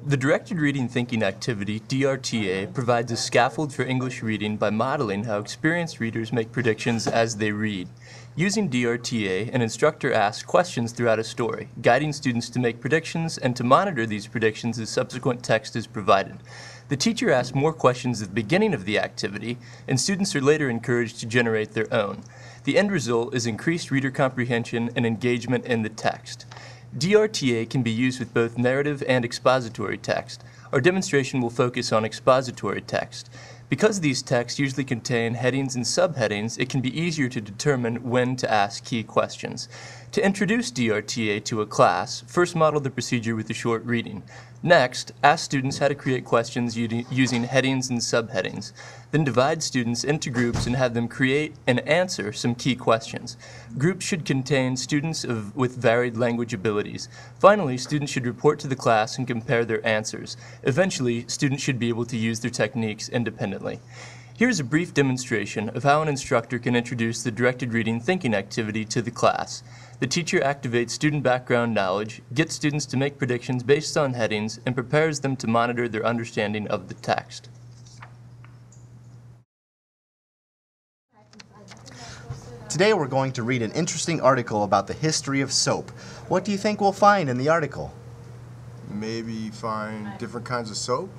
The Directed Reading Thinking activity, DRTA, provides a scaffold for English reading by modeling how experienced readers make predictions as they read. Using DRTA, an instructor asks questions throughout a story, guiding students to make predictions and to monitor these predictions as subsequent text is provided. The teacher asks more questions at the beginning of the activity, and students are later encouraged to generate their own. The end result is increased reader comprehension and engagement in the text. DRTA can be used with both narrative and expository text. Our demonstration will focus on expository text. Because these texts usually contain headings and subheadings, it can be easier to determine when to ask key questions. To introduce DRTA to a class, first model the procedure with a short reading. Next, ask students how to create questions using headings and subheadings. Then divide students into groups and have them create and answer some key questions. Groups should contain students with varied language abilities. Finally, students should report to the class and compare their answers. Eventually, students should be able to use their techniques independently. Here's a brief demonstration of how an instructor can introduce the directed reading thinking activity to the class. The teacher activates student background knowledge, gets students to make predictions based on headings, and prepares them to monitor their understanding of the text. Today we're going to read an interesting article about the history of soap. What do you think we'll find in the article? Maybe find different kinds of soap?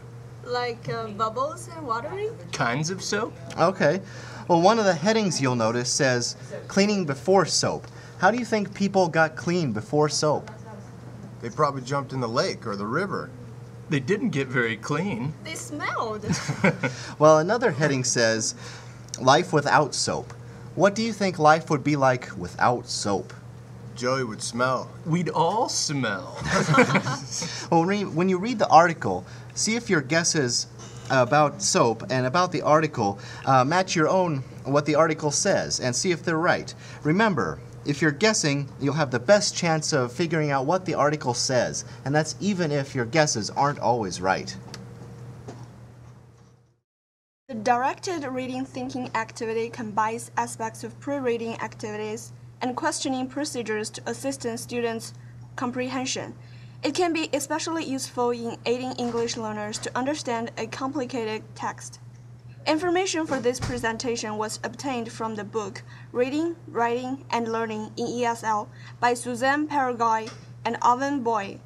Like bubbles and watering? Kinds of soap? Okay. Well, one of the headings you'll notice says, cleaning before soap. How do you think people got clean before soap? They probably jumped in the lake or the river. They didn't get very clean. They smelled. Well, another heading says, life without soap. What do you think life would be like without soap? Joey would smell. We'd all smell. Well, when you read the article, see if your guesses about soap and about the article match your own, what the article says, and see if they're right. Remember, if you're guessing, you'll have the best chance of figuring out what the article says, and that's even if your guesses aren't always right. The directed reading thinking activity combines aspects of pre-reading activities and questioning procedures to assist students' comprehension. It can be especially useful in aiding English learners to understand a complicated text. Information for this presentation was obtained from the book Reading, Writing, and Learning in ESL by Suzanne Paraguay and Owen Boy.